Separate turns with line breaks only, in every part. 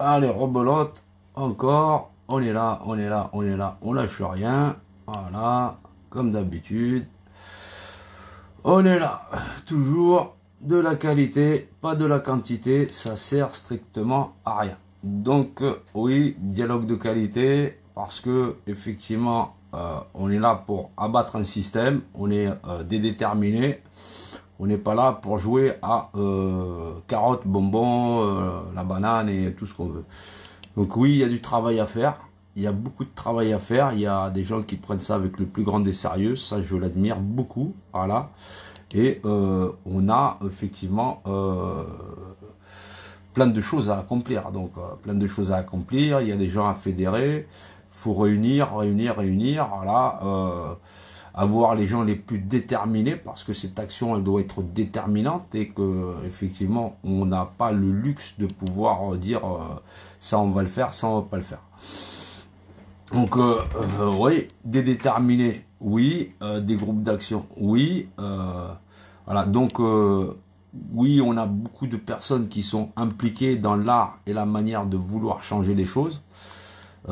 Allez, rebelote. Encore. On est là, on est là, on est là. On lâche rien. Voilà. Comme d'habitude. On est là. Toujours de la qualité, pas de la quantité. Ça sert strictement à rien. Donc, oui, dialogue de qualité. Parce que, effectivement, on est là pour abattre un système. On est déterminé. On n'est pas là pour jouer à carottes, bonbons, la banane et tout ce qu'on veut. Donc oui, il y a du travail à faire. Il y a beaucoup de travail à faire. Il y a des gens qui prennent ça avec le plus grand des sérieux. Ça, je l'admire beaucoup. Voilà. Et on a effectivement plein de choses à accomplir. Donc, plein de choses à accomplir. Il y a des gens à fédérer. Il faut réunir. Voilà. Avoir les gens les plus déterminés, parce que cette action elle doit être déterminante et que effectivement on n'a pas le luxe de pouvoir dire ça on va le faire, ça on va pas le faire. Donc oui, des déterminés, oui, des groupes d'action, oui, voilà. Donc oui, on a beaucoup de personnes qui sont impliquées dans l'art et la manière de vouloir changer les choses.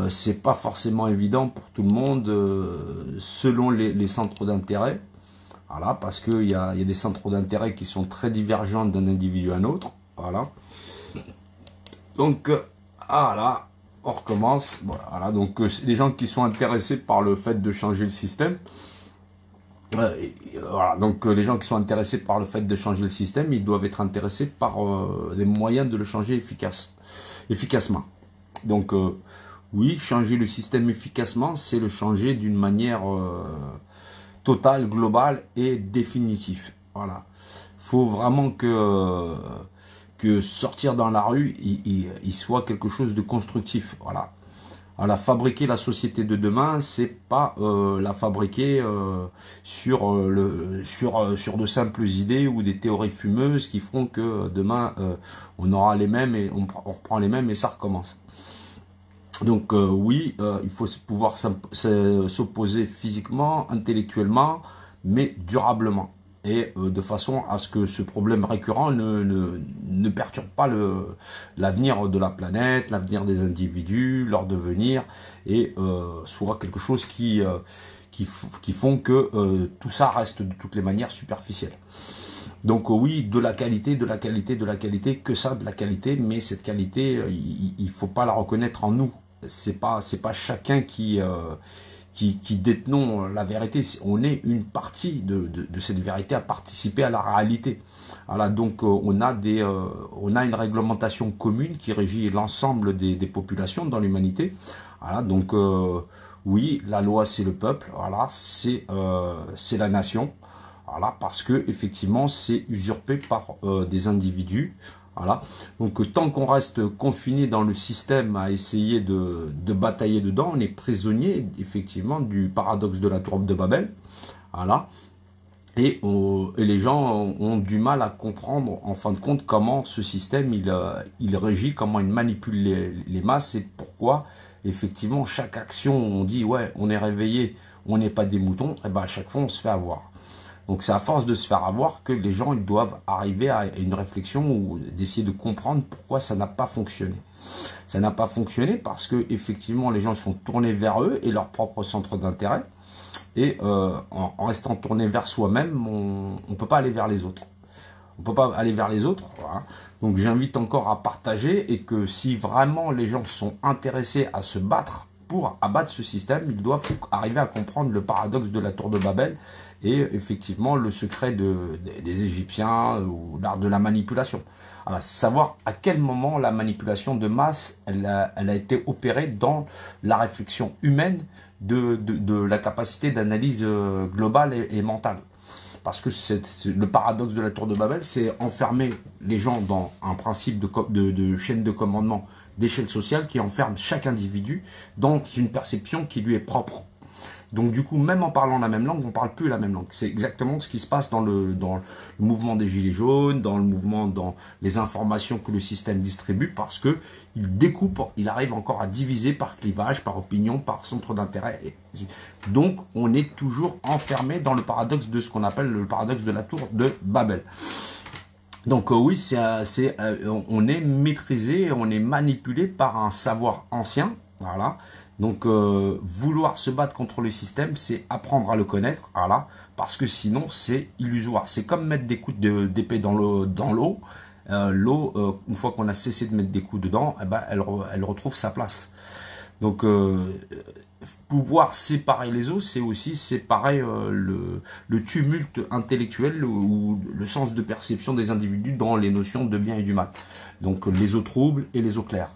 C'est pas forcément évident pour tout le monde selon les centres d'intérêt. Voilà, parce qu'il y a des centres d'intérêt qui sont très divergents d'un individu à un autre. Voilà. Donc, voilà, on recommence. Voilà, donc c'est des gens qui sont intéressés par le fait de changer le système. Voilà, donc les gens qui sont intéressés par le fait de changer le système, ils doivent être intéressés par les moyens de le changer efficacement. Donc, oui, changer le système efficacement, c'est le changer d'une manière totale, globale et définitive. Voilà. Il faut vraiment que sortir dans la rue, il soit quelque chose de constructif. Voilà. Voilà, fabriquer la société de demain, c'est pas la fabriquer sur de simples idées ou des théories fumeuses qui feront que demain on aura les mêmes et on reprend les mêmes et ça recommence. Donc oui, il faut pouvoir s'opposer physiquement, intellectuellement, mais durablement. Et de façon à ce que ce problème récurrent ne perturbe pas l'avenir de la planète, l'avenir des individus, leur devenir, et soit quelque chose qui font que tout ça reste de toutes les manières superficiel. Donc oui, de la qualité, de la qualité, de la qualité, que ça de la qualité, mais cette qualité, il ne faut pas la reconnaître en nous. C'est pas chacun qui détenons la vérité. On est une partie de cette vérité à participer à la réalité. Voilà, donc on a une réglementation commune qui régit l'ensemble des populations dans l'humanité. Voilà, donc oui, la loi c'est le peuple. Voilà, c'est la nation. Voilà, parce que effectivement c'est usurpé par des individus. Voilà. Donc tant qu'on reste confiné dans le système à essayer de batailler dedans, on est prisonnier effectivement du paradoxe de la tour de Babel. Voilà. Et les gens ont du mal à comprendre en fin de compte comment ce système il régit, comment il manipule les masses et pourquoi effectivement chaque action on dit ouais on est réveillé, on n'est pas des moutons, et ben à chaque fois on se fait avoir. Donc c'est à force de se faire avoir que les gens ils doivent arriver à une réflexion ou d'essayer de comprendre pourquoi ça n'a pas fonctionné. Ça n'a pas fonctionné parce que effectivement les gens sont tournés vers eux et leur propre centre d'intérêt. Et en restant tourné vers soi-même, on ne peut pas aller vers les autres. On ne peut pas aller vers les autres. Voilà. Donc j'invite encore à partager et que si vraiment les gens sont intéressés à se battre pour abattre ce système, ils doivent arriver à comprendre le paradoxe de la tour de Babel et effectivement le secret des Égyptiens ou l'art de la manipulation. Alors, savoir à quel moment la manipulation de masse elle a été opérée dans la réflexion humaine de la capacité d'analyse globale et mentale. Parce que le paradoxe de la tour de Babel, c'est enfermer les gens dans un principe de chaîne de commandement, d'échelle sociale qui enferme chaque individu dans une perception qui lui est propre. Donc du coup, même en parlant la même langue, on ne parle plus la même langue. C'est exactement ce qui se passe dans le mouvement des Gilets jaunes, dans les informations que le système distribue, parce que il découpe, il arrive encore à diviser par clivage, par opinion, par centre d'intérêt. Donc on est toujours enfermé dans le paradoxe de ce qu'on appelle le paradoxe de la tour de Babel. Donc oui, on est maîtrisé, on est manipulé par un savoir ancien, voilà. Donc vouloir se battre contre le système, c'est apprendre à le connaître, voilà, parce que sinon c'est illusoire. C'est comme mettre des coups d'épée dans l'eau. L'eau, une fois qu'on a cessé de mettre des coups dedans, eh ben, elle retrouve sa place. Donc pouvoir séparer les eaux, c'est aussi séparer le tumulte intellectuel ou le sens de perception des individus dans les notions de bien et du mal. Donc les eaux troubles et les eaux claires.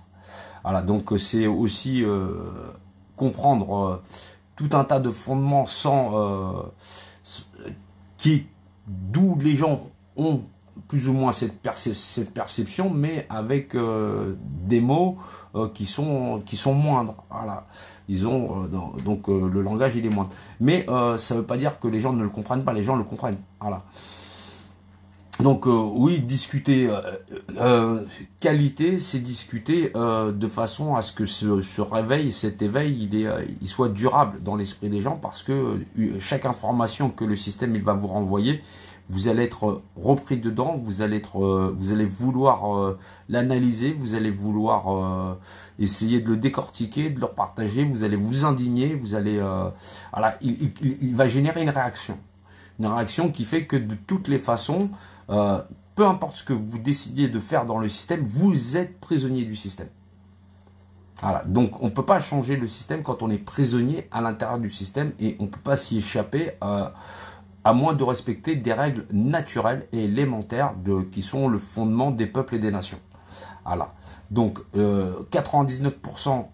Voilà, donc c'est aussi comprendre tout un tas de fondements d'où les gens ont plus ou moins cette perception, mais avec des mots qui sont moindres. Voilà. Ils ont donc le langage il est moindre. Mais ça ne veut pas dire que les gens ne le comprennent pas, les gens le comprennent. Voilà. Donc oui, discuter qualité, c'est discuter de façon à ce que ce réveil, cet éveil, il soit durable dans l'esprit des gens, parce que chaque information que le système il va vous renvoyer, vous allez être repris dedans, vous allez vouloir l'analyser, vous allez vouloir essayer de le décortiquer, de le partager, vous allez vous indigner, vous allez voilà, il va générer une réaction. Une réaction qui fait que de toutes les façons, peu importe ce que vous décidiez de faire dans le système, vous êtes prisonnier du système. Voilà. Donc on ne peut pas changer le système quand on est prisonnier à l'intérieur du système, et on ne peut pas s'y échapper à moins de respecter des règles naturelles et élémentaires qui sont le fondement des peuples et des nations. Voilà. Donc 99%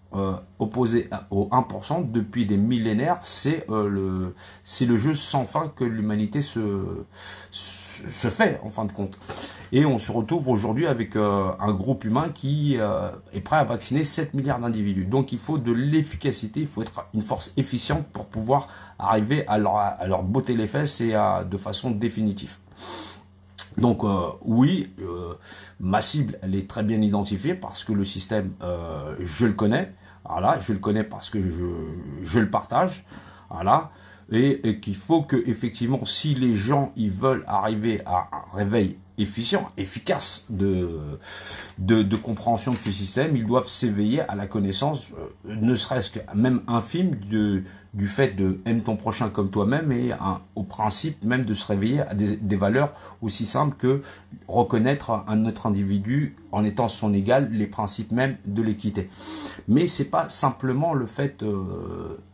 opposé au 1% depuis des millénaires, c'est le jeu sans fin que l'humanité se fait en fin de compte. Et on se retrouve aujourd'hui avec un groupe humain qui est prêt à vacciner 7 milliards d'individus. Donc il faut de l'efficacité, il faut être une force efficiente pour pouvoir arriver à leur botter les fesses et de façon définitive. Donc oui, ma cible, elle est très bien identifiée parce que le système, je le connais. Voilà, je le connais parce que je le partage. Voilà, et qu'il faut que effectivement, si les gens ils veulent arriver à un réveil efficient, efficace de compréhension de ce système, ils doivent s'éveiller à la connaissance, ne serait-ce que même infime du fait de aime ton prochain comme toi-même, et au principe même de se réveiller à des valeurs aussi simples que reconnaître un autre individu en étant son égal, les principes même de l'équité. Mais c'est pas simplement le fait,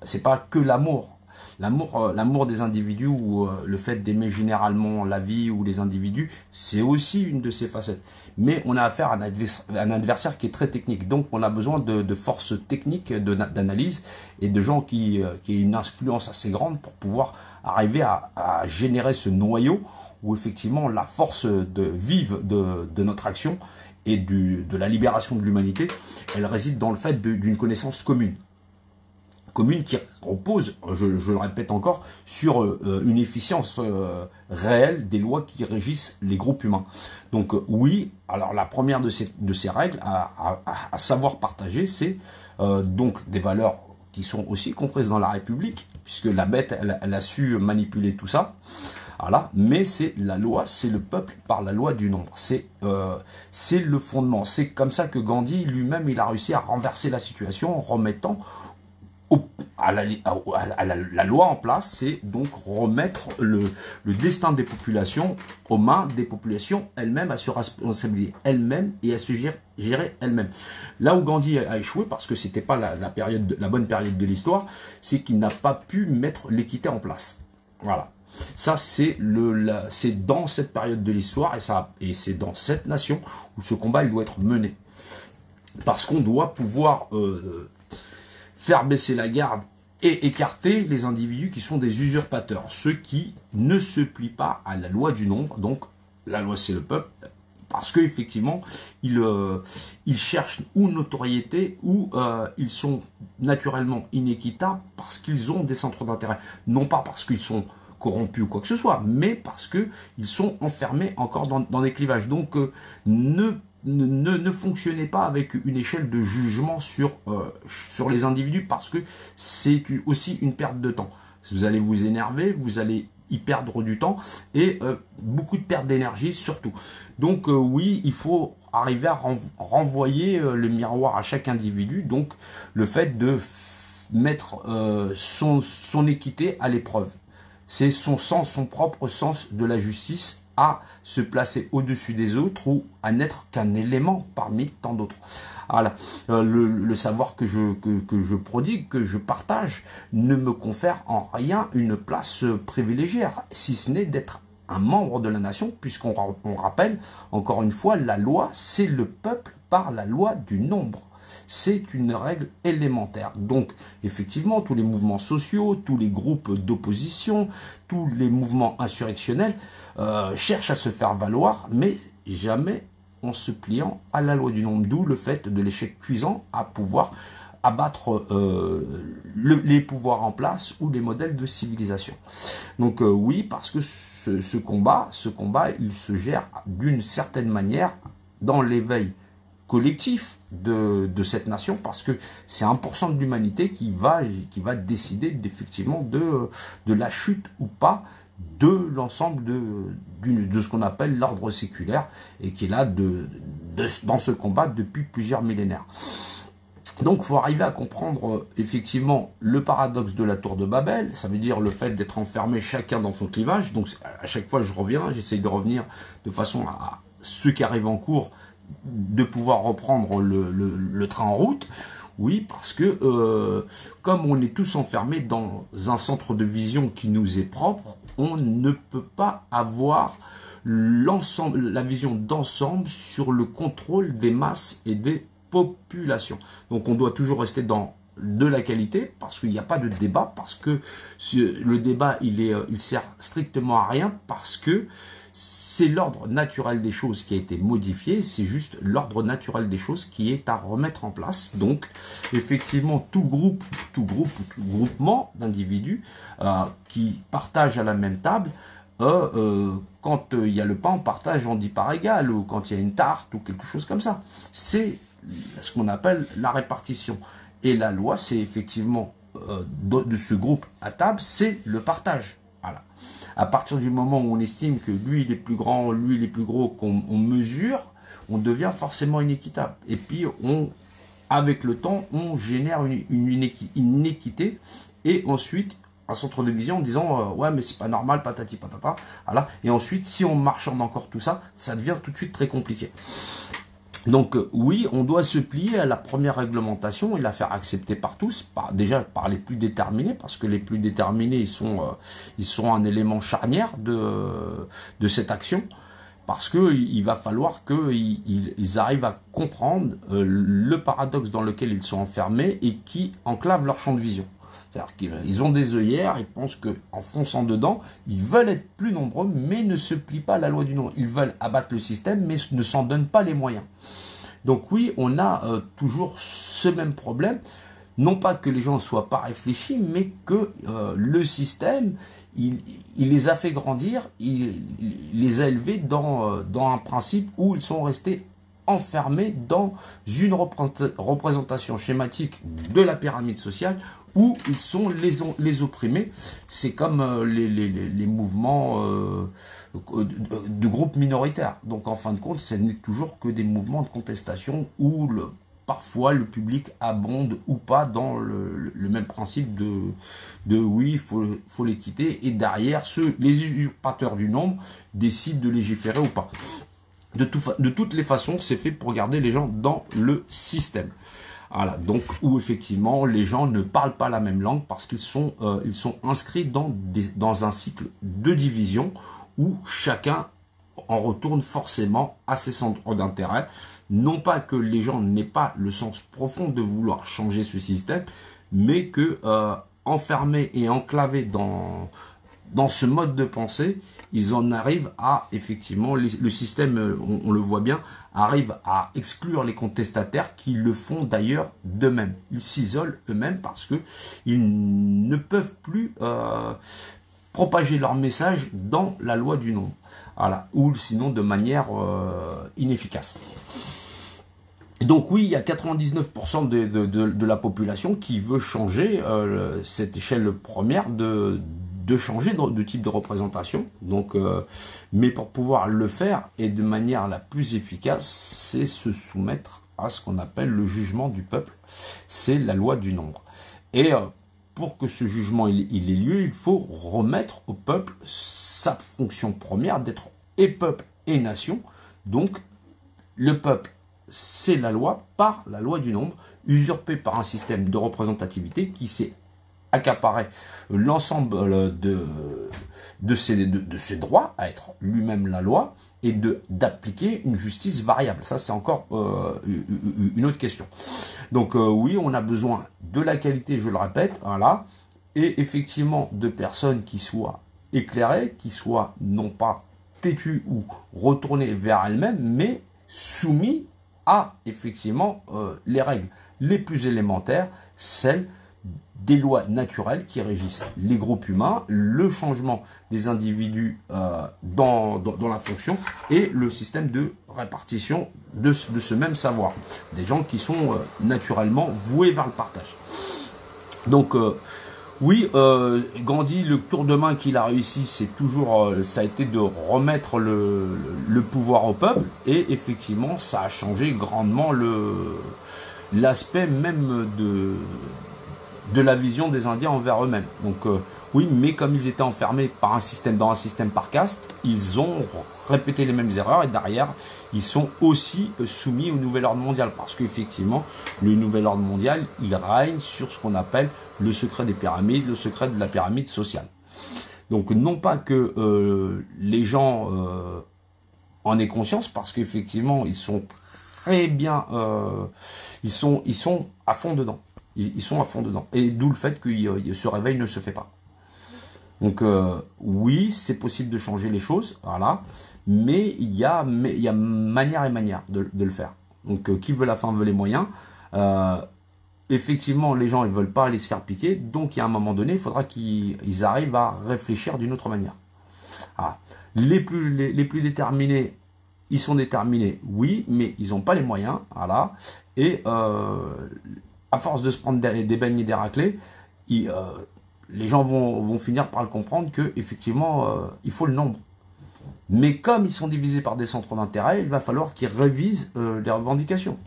c'est pas que l'amour. L'amour des individus ou le fait d'aimer généralement la vie ou les individus, c'est aussi une de ces facettes. Mais on a affaire à un adversaire qui est très technique. Donc on a besoin de forces techniques d'analyse et de gens qui aient une influence assez grande pour pouvoir arriver à générer ce noyau où effectivement la force vive de notre action et de la libération de l'humanité, elle réside dans le fait d'une connaissance commune qui repose, je le répète encore, sur une efficience réelle des lois qui régissent les groupes humains. Donc oui, alors la première de ces règles à savoir partager, c'est donc des valeurs qui sont aussi comprises dans la République, puisque la bête, elle a su manipuler tout ça. Voilà, mais c'est la loi, c'est le peuple par la loi du nombre. C'est le fondement. C'est comme ça que Gandhi lui-même, il a réussi à renverser la situation en remettant la loi en place, c'est donc remettre le destin des populations aux mains des populations elles-mêmes, à se responsabiliser elles-mêmes et à se gérer elles-mêmes. Là où Gandhi a échoué, parce que c'était pas la bonne période de l'histoire, c'est qu'il n'a pas pu mettre l'équité en place. Voilà. Ça, c'est dans cette période de l'histoire, et c'est dans cette nation où ce combat il doit être mené. Parce qu'on doit pouvoir faire baisser la garde et écarter les individus qui sont des usurpateurs, ceux qui ne se plient pas à la loi du nombre. Donc la loi c'est le peuple, parce qu'effectivement ils cherchent ou notoriété ou ils sont naturellement inéquitables parce qu'ils ont des centres d'intérêt, non pas parce qu'ils sont corrompus ou quoi que ce soit, mais parce qu'ils sont enfermés encore dans des clivages. Donc ne fonctionnez pas avec une échelle de jugement sur les individus, parce que c'est aussi une perte de temps. Vous allez vous énerver, vous allez y perdre du temps et beaucoup de perte d'énergie surtout. Donc oui, il faut arriver à renvoyer le miroir à chaque individu, donc le fait de mettre son équité à l'épreuve. C'est son sens, son propre sens de la justice à se placer au-dessus des autres ou à n'être qu'un élément parmi tant d'autres. Voilà. Le savoir que je prodigue, que je partage, ne me confère en rien une place privilégiée, si ce n'est d'être un membre de la nation, puisqu'on rappelle, encore une fois, la loi, c'est le peuple par la loi du nombre. C'est une règle élémentaire. Donc, effectivement, tous les mouvements sociaux, tous les groupes d'opposition, tous les mouvements insurrectionnels cherchent à se faire valoir, mais jamais en se pliant à la loi du nombre. D'où le fait de l'échec cuisant à pouvoir abattre les pouvoirs en place ou les modèles de civilisation. Donc oui, parce que ce combat, il se gère d'une certaine manière dans l'éveil collectif de cette nation, parce que c'est 1% de l'humanité qui va décider effectivement de la chute ou pas de l'ensemble de ce qu'on appelle l'ordre séculaire et qui est là dans ce combat depuis plusieurs millénaires. Donc il faut arriver à comprendre effectivement le paradoxe de la tour de Babel, ça veut dire le fait d'être enfermé chacun dans son clivage. Donc à chaque fois j'essaye de revenir de façon à ceux qui arrivent en cours, de pouvoir reprendre le train en route. Oui, parce que comme on est tous enfermés dans un centre de vision qui nous est propre, on ne peut pas avoir la vision d'ensemble sur le contrôle des masses et des populations. Donc on doit toujours rester dans de la qualité, parce qu'il n'y a pas de débat, parce que le débat il sert strictement à rien, parce que c'est l'ordre naturel des choses qui a été modifié, c'est juste l'ordre naturel des choses qui est à remettre en place. Donc, effectivement, tout groupement d'individus qui partagent à la même table, quand il y a le pain, on partage, on dit par égal, ou quand il y a une tarte, ou quelque chose comme ça. C'est ce qu'on appelle la répartition. Et la loi, c'est effectivement, de ce groupe à table, c'est le partage. Voilà. À partir du moment où on estime que lui il est plus grand, lui il est plus gros, qu'on mesure, on devient forcément inéquitable. Et puis avec le temps, on génère une inéquité et ensuite un centre de vision en disant ouais mais c'est pas normal, patati patata. Voilà. Et ensuite, si on marchande encore tout ça, ça devient tout de suite très compliqué. Donc oui, on doit se plier à la première réglementation et la faire accepter par tous, déjà par les plus déterminés, parce que les plus déterminés, ils sont un élément charnière de cette action, parce qu'il va falloir qu'ils arrivent à comprendre le paradoxe dans lequel ils sont enfermés et qui enclave leur champ de vision. C'est-à-dire qu'ils ont des œillères, ils pensent qu'en fonçant dedans, ils veulent être plus nombreux, mais ne se plient pas à la loi du nombre. Ils veulent abattre le système, mais ne s'en donnent pas les moyens. Donc oui, on a toujours ce même problème. Non pas que les gens ne soient pas réfléchis, mais que le système, il les a fait grandir, il les a élevés dans un principe où ils sont restés enfermés dans une représentation schématique de la pyramide sociale où ils sont les opprimés. C'est comme les mouvements de groupes minoritaires. Donc en fin de compte, ce n'est toujours que des mouvements de contestation où parfois le public abonde ou pas dans le même principe de oui, il faut les quitter, et derrière les usurpateurs du nombre décident de légiférer ou pas. De toutes les façons, c'est fait pour garder les gens dans le système. Voilà, donc où effectivement les gens ne parlent pas la même langue parce qu'ils sont inscrits dans un cycle de division où chacun en retourne forcément à ses centres d'intérêt. Non pas que les gens n'aient pas le sens profond de vouloir changer ce système, mais que enfermés et enclavés dans ce mode de pensée, ils en arrivent à, effectivement, le système, on le voit bien, arrive à exclure les contestataires qui le font d'ailleurs d'eux-mêmes. Ils s'isolent eux-mêmes parce qu'ils ne peuvent plus propager leur message dans la loi du nombre. Voilà, ou sinon de manière inefficace. Donc oui, il y a 99% de la population qui veut changer cette échelle première de changer de type de représentation. Donc, mais pour pouvoir le faire et de manière la plus efficace, c'est se soumettre à ce qu'on appelle le jugement du peuple. C'est la loi du nombre. Et pour que ce jugement il ait lieu, il faut remettre au peuple sa fonction première d'être et peuple et nation. Donc, le peuple, c'est la loi par la loi du nombre, usurpée par un système de représentativité qui s'est accaparé l'ensemble de ses droits à être lui-même la loi et d'appliquer une justice variable. Ça, c'est encore une autre question. Donc oui, on a besoin de la qualité, je le répète, voilà, et effectivement de personnes qui soient éclairées, qui soient non pas têtues ou retournées vers elles-mêmes, mais soumises à effectivement les règles les plus élémentaires, celles des lois naturelles qui régissent les groupes humains, le changement des individus dans la fonction et le système de répartition de ce même savoir. Des gens qui sont naturellement voués vers le partage. Donc, oui, Gandhi, le tour de main qu'il a réussi, c'est toujours, ça a été de remettre le pouvoir au peuple et effectivement, ça a changé grandement l'aspect même de la vision des Indiens envers eux-mêmes. Donc oui, mais comme ils étaient enfermés par dans un système par caste, ils ont répété les mêmes erreurs et derrière, ils sont aussi soumis au nouvel ordre mondial parce qu'effectivement, le nouvel ordre mondial, il règne sur ce qu'on appelle le secret des pyramides, le secret de la pyramide sociale. Donc non pas que les gens en aient conscience parce qu'effectivement, ils sont très bien, ils sont à fond dedans. Ils sont à fond dedans. Et d'où le fait que ce réveil ne se fait pas. Donc oui, c'est possible de changer les choses, voilà, mais il y a manière et manière de le faire. Donc qui veut la fin veut les moyens. Effectivement, les gens ils veulent pas aller se faire piquer, donc il y a un moment donné, il faudra qu'ils arrivent à réfléchir d'une autre manière. Voilà. Les plus déterminés, ils sont déterminés, oui, mais ils n'ont pas les moyens, voilà, et à force de se prendre des beignes et des raclés, les gens vont finir par le comprendre que effectivement il faut le nombre. Mais comme ils sont divisés par des centres d'intérêt, il va falloir qu'ils révisent les revendications.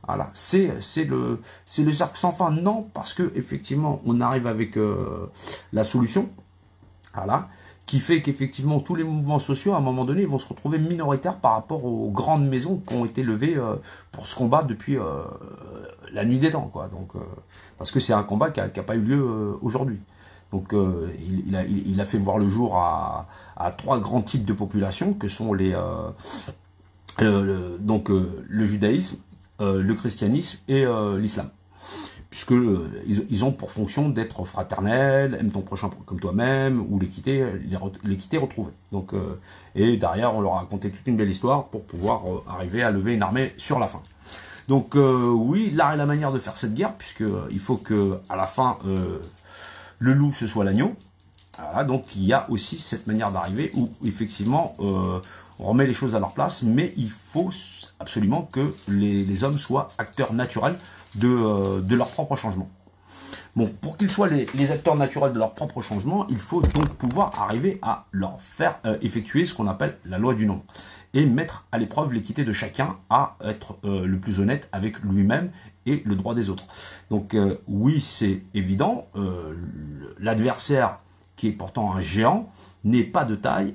Voilà, c'est le cercle sans fin. Non, parce que effectivement on arrive avec la solution, voilà, qui fait qu'effectivement tous les mouvements sociaux à un moment donné vont se retrouver minoritaires par rapport aux grandes maisons qui ont été levées pour ce combat depuis la nuit des temps, quoi. Donc parce que c'est un combat qui n'a pas eu lieu aujourd'hui. Donc il a fait voir le jour à trois grands types de populations que sont le judaïsme, le christianisme et l'islam. Puisque ils ont pour fonction d'être fraternels, aime ton prochain comme toi-même, ou l'équité retrouvée. Donc, et derrière, on leur a raconté toute une belle histoire pour pouvoir arriver à lever une armée sur la fin. Donc oui, l'art et la manière de faire cette guerre, puisque il faut que à la fin le loup ce soit l'agneau. Voilà, donc il y a aussi cette manière d'arriver où effectivement on remet les choses à leur place, mais il faut absolument que les hommes soient acteurs naturels de leur propre changement. Bon, pour qu'ils soient les acteurs naturels de leur propre changement, il faut donc pouvoir arriver à leur faire effectuer ce qu'on appelle la loi du nombre et mettre à l'épreuve l'équité de chacun à être le plus honnête avec lui-même et le droit des autres. Donc oui, c'est évident, l'adversaire qui est pourtant un géant n'est pas de taille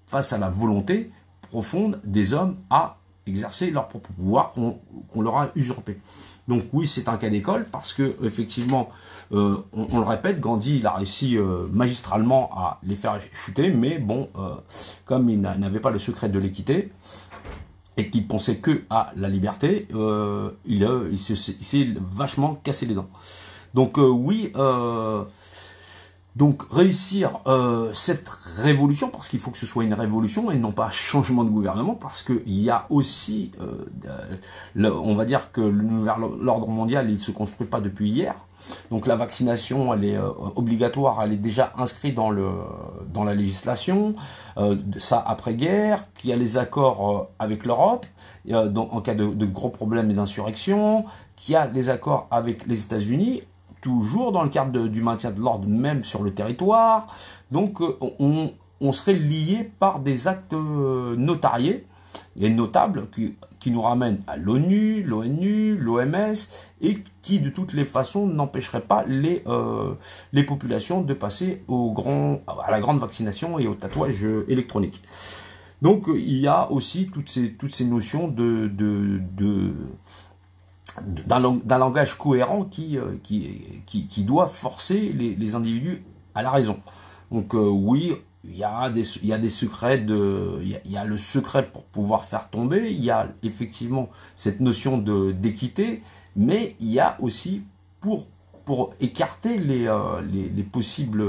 face à la volonté profonde des hommes à exercer leur propre pouvoir qu'on leur a usurpé. Donc oui, c'est un cas d'école parce que effectivement, on le répète, Gandhi il a réussi magistralement à les faire chuter, mais bon, comme il n'avait pas le secret de l'équité et qu'il pensait que à la liberté, il s'est vachement cassé les dents. Donc oui. Donc réussir cette révolution, parce qu'il faut que ce soit une révolution et non pas un changement de gouvernement, parce qu'il y a aussi, on va dire que l'ordre mondial, il ne se construit pas depuis hier. Donc la vaccination, elle est obligatoire, elle est déjà inscrite dans la législation, ça après-guerre, qu'il y a les accords avec l'Europe, en cas de gros problèmes et d'insurrection, qu'il y a les accords avec les États-Unis. toujours dans le cadre du maintien de l'ordre, même sur le territoire. Donc on serait lié par des actes notariés et notables qui nous ramènent à l'ONU, l'ONU, l'OMS, et qui de toutes les façons n'empêcheraient pas les populations de passer à la grande vaccination et au tatouage électronique. Donc il y a aussi toutes ces notions d'un langage cohérent qui doit forcer les individus à la raison. Donc oui, il y a des secrets il y a le secret pour pouvoir faire tomber, il y a effectivement cette notion d'équité, mais il y a aussi pour écarter les possibles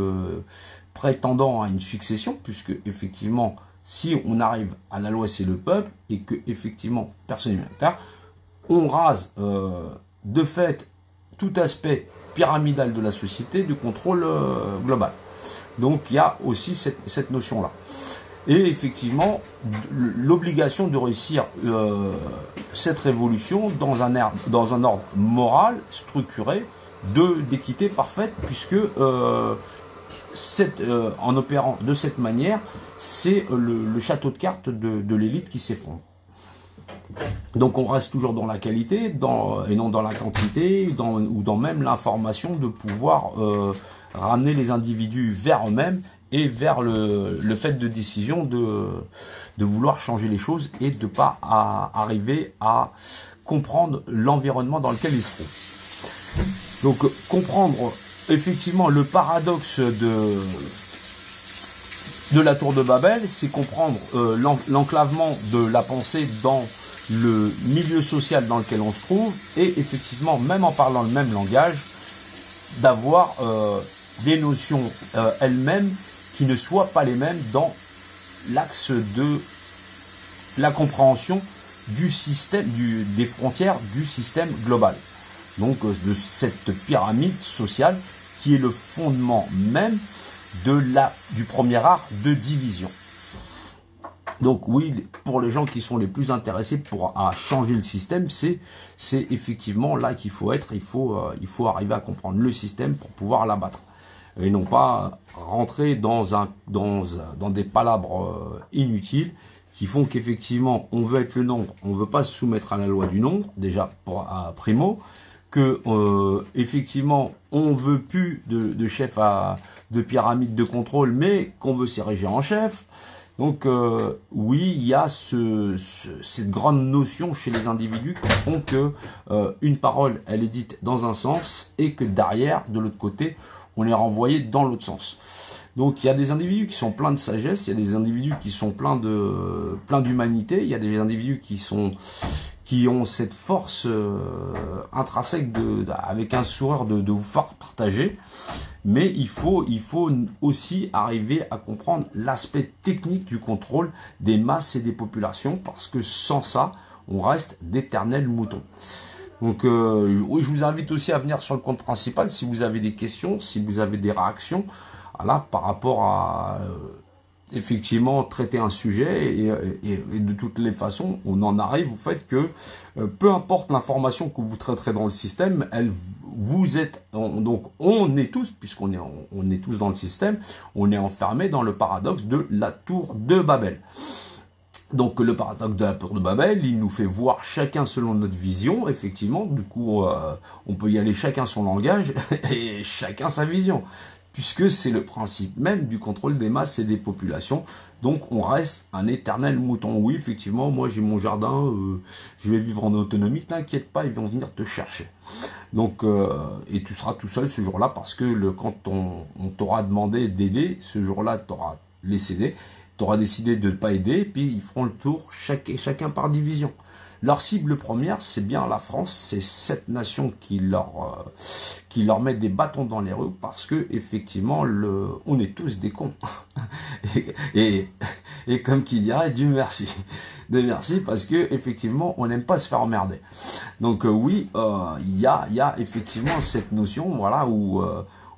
prétendants à une succession, puisque effectivement, si on arrive à la loi c'est le peuple, et que effectivement personne n'est terre, on rase de fait tout aspect pyramidal de la société, du contrôle global. Donc il y a aussi cette notion-là. Et effectivement, l'obligation de réussir cette révolution dans un ordre moral, structuré, d'équité parfaite, puisque en opérant de cette manière, c'est le château de cartes de l'élite qui s'effondre. Donc on reste toujours dans la qualité et non dans la quantité, ou dans même l'information, de pouvoir ramener les individus vers eux-mêmes et vers le fait de décision de vouloir changer les choses et de ne pas arriver à comprendre l'environnement dans lequel ils se trouvent. Donc comprendre effectivement le paradoxe de la tour de Babel, c'est comprendre l'enclavement de la pensée dans le milieu social dans lequel on se trouve, et effectivement, même en parlant le même langage, d'avoir des notions elles-mêmes qui ne soient pas les mêmes dans l'axe de la compréhension du système, des frontières du système global. Donc de cette pyramide sociale qui est le fondement même du premier art de division. Donc oui, pour les gens qui sont les plus intéressés à changer le système, c'est effectivement là qu'il faut être. Il faut arriver à comprendre le système pour pouvoir l'abattre. Et non pas rentrer dans des palabres inutiles qui font qu'effectivement on veut être le nombre, on ne veut pas se soumettre à la loi du nombre, déjà à primo, que effectivement on veut plus de chef de pyramide de contrôle, mais qu'on veut s'ériger en chef. Donc oui, il y a cette grande notion chez les individus qui font que une parole, elle est dite dans un sens, et que derrière, de l'autre côté, on est renvoyé dans l'autre sens. Donc il y a des individus qui sont pleins de sagesse, il y a des individus qui sont pleins d'humanité, il y a des individus qui ont cette force intrinsèque avec un sourire de vous faire partager. Mais il faut aussi arriver à comprendre l'aspect technique du contrôle des masses et des populations, parce que sans ça, on reste d'éternels moutons. Donc oui, je vous invite aussi à venir sur le compte principal si vous avez des questions, si vous avez des réactions, voilà, par rapport à effectivement traiter un sujet, et de toutes les façons, on en arrive au fait que peu importe l'information que vous traiterez dans le système, donc on est tous, puisqu'on est tous dans le système, on est enfermé dans le paradoxe de la tour de Babel. Donc le paradoxe de la tour de Babel, il nous fait voir chacun selon notre vision, effectivement, du coup on peut y aller chacun son langage et chacun sa vision, puisque c'est le principe même du contrôle des masses et des populations. Donc on reste un éternel mouton. Oui, effectivement, moi j'ai mon jardin, je vais vivre en autonomie, t'inquiète pas, ils vont venir te chercher. Donc, et tu seras tout seul ce jour-là, parce que quand on t'aura demandé d'aider, ce jour-là, tu auras laissé aider, tu auras décidé de ne pas aider, et puis ils feront le tour, chacun par division. Leur cible première, c'est bien la France, c'est cette nation qui leur met des bâtons dans les roues, parce que effectivement, on est tous des cons. et comme qui dirait, Dieu merci. Dieu merci, parce que effectivement, on n'aime pas se faire emmerder. Donc oui, il y a effectivement cette notion, voilà, où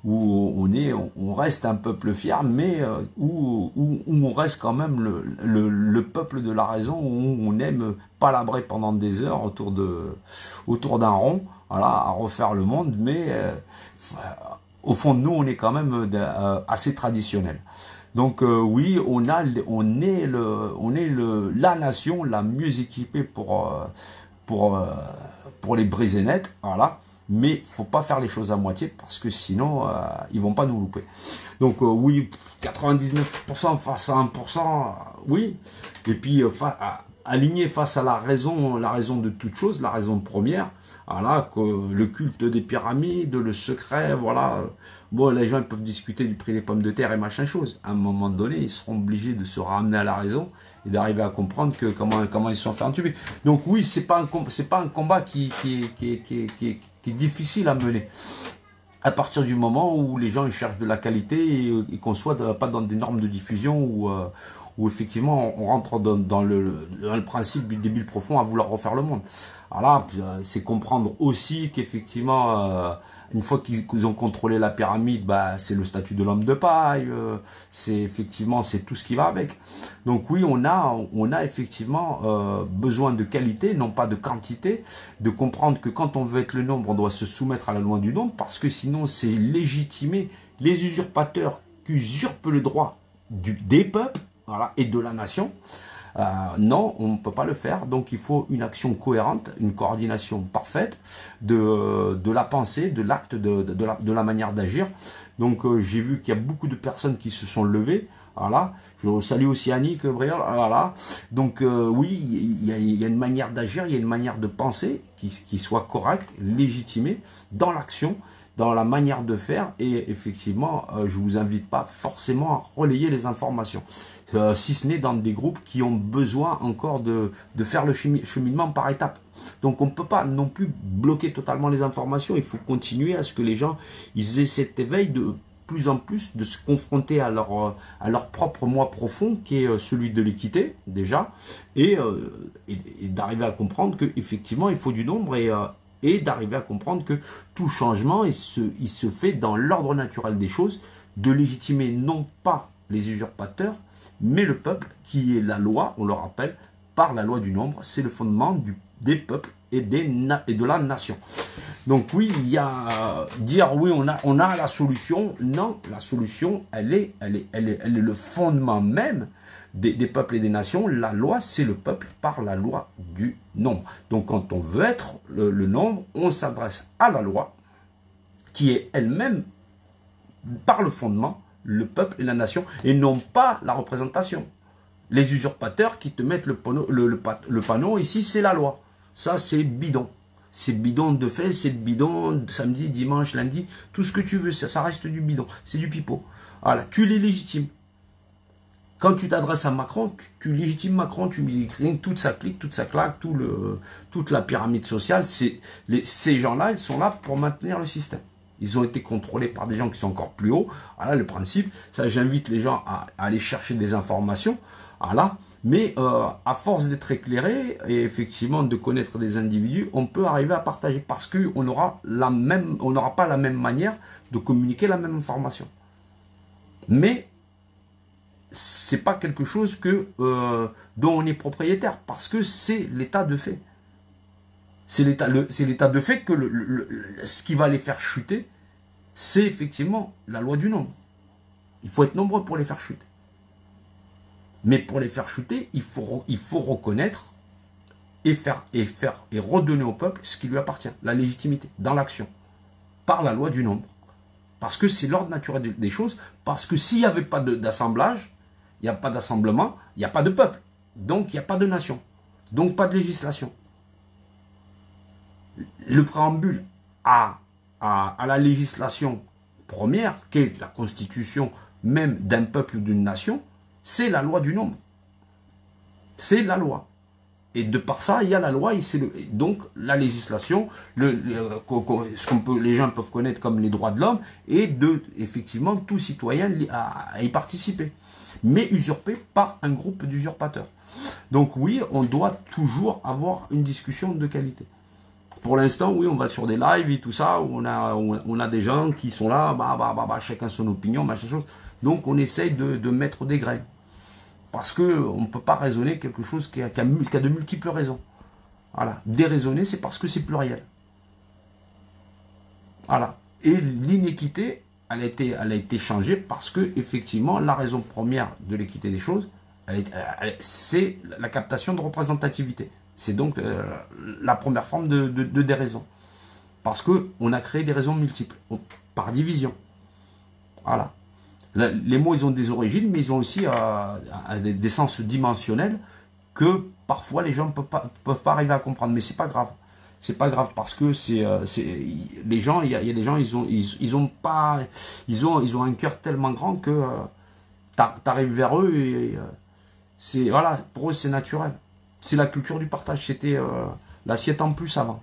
on reste un peuple fier, mais où on reste quand même le peuple de la raison, où on aime palabrer pendant des heures autour d'un rond, voilà, à refaire le monde, mais au fond de nous, on est quand même assez traditionnel. Donc oui, on est la nation la mieux équipée pour, euh, pour les briser net, voilà. Mais faut pas faire les choses à moitié parce que sinon ils vont pas nous louper. Donc oui, 99% face à 1%, oui. Et puis aligné face à la raison de toute chose, la raison première. Voilà, que le culte des pyramides, le secret, voilà. Bon, les gens ils peuvent discuter du prix des pommes de terre et machin chose. À un moment donné, ils seront obligés de se ramener à la raison et d'arriver à comprendre que comment ils se sont fait entuber. Donc oui, c'est pas un combat qui est difficile à mener. À partir du moment où les gens ils cherchent de la qualité et qu'on soit pas dans des normes de diffusion où effectivement on rentre dans le principe du débile profond à vouloir refaire le monde. Alors là, c'est comprendre aussi qu'effectivement, une fois qu'ils ont contrôlé la pyramide, bah, c'est le statut de l'homme de paille, c'est effectivement c'est tout ce qui va avec. Donc oui, on a effectivement besoin de qualité, non pas de quantité, de comprendre que quand on veut être le nombre, on doit se soumettre à la loi du nombre, parce que sinon c'est légitimer les usurpateurs qui usurpent le droit des peuples, voilà, et de la nation. Non, on ne peut pas le faire, donc il faut une action cohérente, une coordination parfaite de la pensée, de l'acte, de la manière d'agir. Donc j'ai vu qu'il y a beaucoup de personnes qui se sont levées, voilà. Je salue aussi Annie, Gabriel, voilà. Donc oui, il y a une manière d'agir, il y a une manière de penser qui soit correcte, légitimée dans l'action, dans la manière de faire, et effectivement, je vous invite pas forcément à relayer les informations. Si ce n'est dans des groupes qui ont besoin encore de faire le cheminement par étapes. Donc on ne peut pas non plus bloquer totalement les informations, il faut continuer à ce que les gens ils aient cet éveil de plus en plus de se confronter à leur propre moi profond qui est celui de l'équité déjà, et d'arriver à comprendre qu'effectivement il faut du nombre et d'arriver à comprendre que tout changement il se fait dans l'ordre naturel des choses, de légitimer non pas les usurpateurs, mais le peuple qui est la loi, on le rappelle, par la loi du nombre, c'est le fondement des peuples et de la nation. Donc oui, il y a dire oui, on a la solution. Non, la solution, elle est le fondement même des peuples et des nations. La loi, c'est le peuple par la loi du nombre. Donc quand on veut être le nombre, on s'adresse à la loi qui est elle-même par le fondement le peuple et la nation, et non pas la représentation. Les usurpateurs qui te mettent le panneau, ici c'est la loi. Ça c'est bidon. C'est bidon de fait, c'est bidon samedi, dimanche, lundi, tout ce que tu veux, ça reste du bidon, c'est du pipeau. Voilà, tu les légitimes. Quand tu t'adresses à Macron, tu légitimes Macron, tu mets toute sa clique, toute sa claque, toute la pyramide sociale. Ces gens-là, ils sont là pour maintenir le système. Ils ont été contrôlés par des gens qui sont encore plus hauts. Voilà le principe. Ça, j'invite les gens à aller chercher des informations. Voilà. Mais à force d'être éclairé et effectivement de connaître des individus, on peut arriver à partager parce qu'on n'aura pas la même manière de communiquer la même information. Mais c'est pas quelque chose dont on est propriétaire parce que c'est l'état de fait. C'est l'état de fait que ce qui va les faire chuter, c'est effectivement la loi du nombre. Il faut être nombreux pour les faire chuter. Mais pour les faire chuter, il faut reconnaître et redonner au peuple ce qui lui appartient, la légitimité, dans l'action, par la loi du nombre. Parce que c'est l'ordre naturel des choses, parce que s'il n'y avait pas d'assemblage, il n'y a pas d'assemblement, il n'y a pas de peuple. Donc il n'y a pas de nation. Donc pas de législation. Le préambule à la législation première, qui est la constitution même d'un peuple ou d'une nation, c'est la loi du nombre. C'est la loi. Et de par ça, il y a la loi, donc la législation, ce que les gens peuvent connaître comme les droits de l'homme, et effectivement, tout citoyen à y participer. Mais usurpé par un groupe d'usurpateurs. Donc oui, on doit toujours avoir une discussion de qualité. Pour l'instant, oui, on va sur des lives et tout ça, où on a des gens qui sont là, chacun son opinion, machin chose. Donc on essaye de mettre des graines. Parce qu'on ne peut pas raisonner quelque chose qui a de multiples raisons. Voilà. Déraisonner, c'est parce que c'est pluriel. Voilà. Et l'inéquité, elle a été changée parce que, effectivement, la raison première de l'équité des choses, c'est la captation de représentativité. C'est donc la première forme de déraison. Parce qu'on a créé des raisons multiples, par division. Voilà. Les mots, ils ont des origines, mais ils ont aussi des sens dimensionnels que parfois les gens ne peuvent pas arriver à comprendre. Mais c'est pas grave. C'est pas grave parce que les gens, il y a des gens, ils ont un cœur tellement grand que t'arrives vers eux et voilà, pour eux c'est naturel. C'est la culture du partage. C'était l'assiette en plus avant.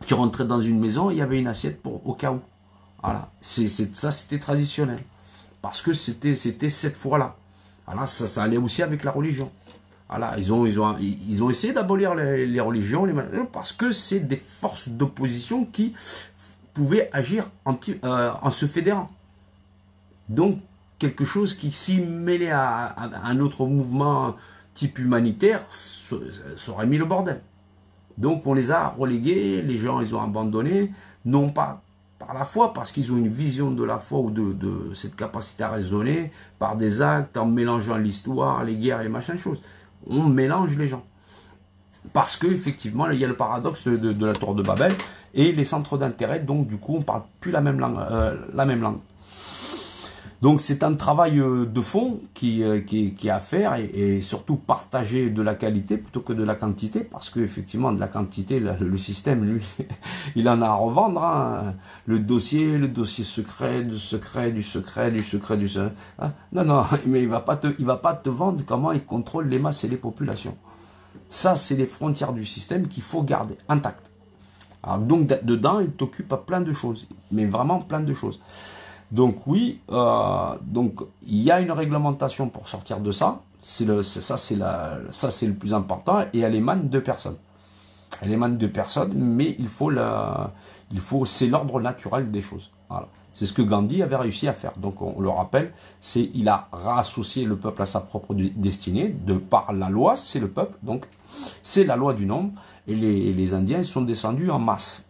Tu rentrais dans une maison, il y avait une assiette au cas où. Voilà, ça c'était traditionnel. Parce que c'était cette fois-là. Voilà, ça allait aussi avec la religion. Voilà, ils ont essayé d'abolir les religions, parce que c'est des forces d'opposition qui pouvaient agir en se fédérant. Donc, quelque chose qui, s'y mêlait à un autre mouvement type humanitaire, ça aurait mis le bordel. Donc, on les a relégués, les gens, ils ont abandonné, non pas par la foi, parce qu'ils ont une vision de la foi ou de cette capacité à raisonner, par des actes, en mélangeant l'histoire, les guerres et les machins choses. On mélange les gens. Parce qu'effectivement, il y a le paradoxe de la tour de Babel et les centres d'intérêt, donc du coup, on ne parle plus la même langue. Donc c'est un travail de fond qui est à faire et surtout partager de la qualité plutôt que de la quantité, parce qu'effectivement de la quantité, le système, lui, il en a à revendre, hein. Le dossier secret, du secret. Hein. Non, mais il va pas te vendre comment il contrôle les masses et les populations. Ça, c'est les frontières du système qu'il faut garder intactes. Alors donc dedans, il t'occupe à plein de choses, mais vraiment plein de choses. Donc oui, donc il y a une réglementation pour sortir de ça. C'est le plus important et elle émane de personnes. Elle émane de personnes, mais c'est l'ordre naturel des choses. Voilà. C'est ce que Gandhi avait réussi à faire. Donc on le rappelle, il a réassocié le peuple à sa propre destinée de par la loi. C'est le peuple, donc c'est la loi du nombre. Et les Indiens sont descendus en masse.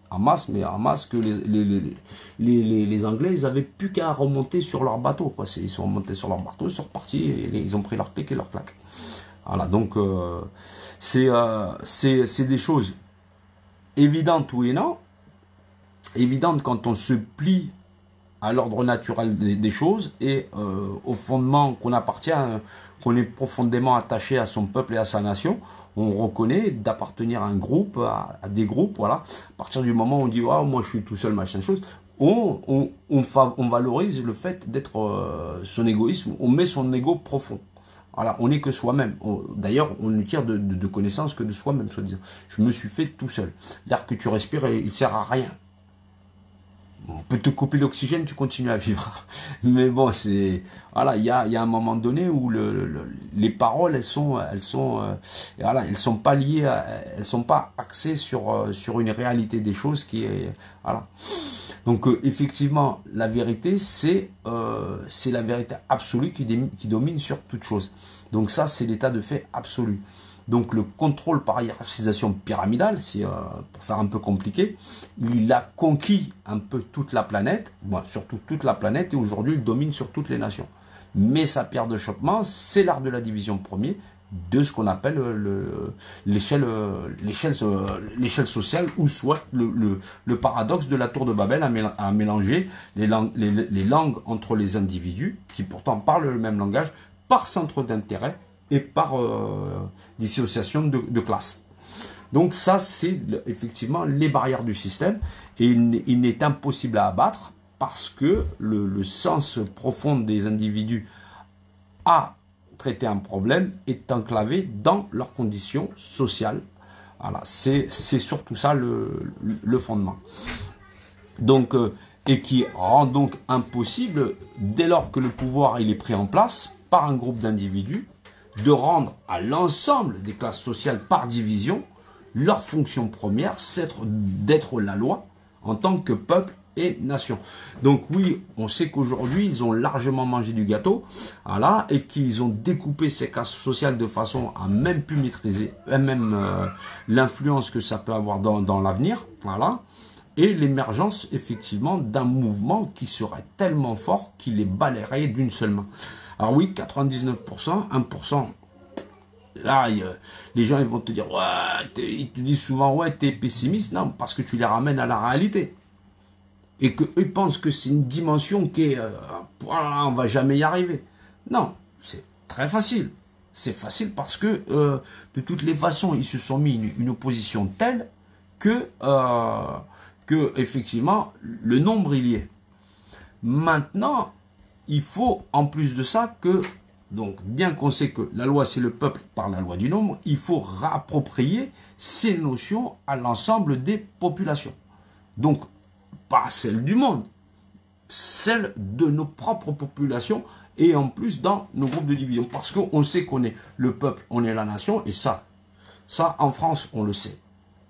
Mais en masse que les Anglais, ils n'avaient plus qu'à remonter sur leur bateau, quoi. Ils sont remontés sur leur bateau, ils sont repartis, et ils ont pris leur clic et leur claque. Voilà, donc c'est des choses évidentes ou non, évidentes quand on se plie à l'ordre naturel des choses et au fondement qu'on appartient, qu'on est profondément attaché à son peuple et à sa nation. On reconnaît d'appartenir à un groupe, à des groupes, voilà. À partir du moment où on dit oh, moi je suis tout seul, machin chose, on valorise le fait d'être son égoïsme, on met son ego profond. Voilà, on n'est que soi-même. D'ailleurs, on ne tire de connaissance que de soi-même, soit disant. Je me suis fait tout seul. L'air que tu respires, il ne sert à rien. On peut te couper l'oxygène, tu continues à vivre. Mais bon, voilà, il y a un moment donné où les paroles, elles sont pas liées, elles sont pas axées sur une réalité des choses qui est, voilà. Donc effectivement, la vérité, c'est la vérité absolue qui domine sur toute chose. Donc ça, c'est l'état de fait absolu. Donc le contrôle par hiérarchisation pyramidale, pour faire un peu compliqué, il a conquis un peu toute la planète, bon, surtout toute la planète, et aujourd'hui il domine sur toutes les nations. Mais sa pierre de choppement, c'est l'art de la division premier, de ce qu'on appelle l'échelle sociale, ou soit le paradoxe de la tour de Babel à mélanger les langues entre les individus, qui pourtant parlent le même langage, par centre d'intérêt, et par dissociation de classe. Donc ça, c'est effectivement les barrières du système, et il n'est impossible à abattre parce que le sens profond des individus à traiter un problème est enclavé dans leurs conditions sociales. Voilà, c'est surtout ça le fondement. Donc, et qui rend donc impossible, dès lors que le pouvoir il est pris en place par un groupe d'individus, de rendre à l'ensemble des classes sociales par division leur fonction première, c'est d'être la loi en tant que peuple et nation. Donc oui, on sait qu'aujourd'hui, ils ont largement mangé du gâteau, voilà, et qu'ils ont découpé ces classes sociales de façon à même plus maîtriser eux-mêmes l'influence que ça peut avoir dans l'avenir, voilà. et l'émergence effectivement d'un mouvement qui serait tellement fort qu'il les balayerait d'une seule main. Alors oui, 99%, 1%, là, les gens ils vont te dire, ouais, ils te disent souvent, ouais, t'es pessimiste, non, parce que tu les ramènes à la réalité. Et qu'eux pensent que c'est une dimension qui est, voilà, on va jamais y arriver. Non, c'est très facile. C'est facile parce que, de toutes les façons, ils se sont mis une opposition telle que effectivement, le nombre il y est. Maintenant, il faut, en plus de ça, que, donc, bien qu'on sait que la loi c'est le peuple par la loi du nombre, il faut réapproprier ces notions à l'ensemble des populations. Donc, pas celle du monde, celle de nos propres populations et en plus dans nos groupes de division. Parce qu'on sait qu'on est le peuple, on est la nation et ça en France, on le sait.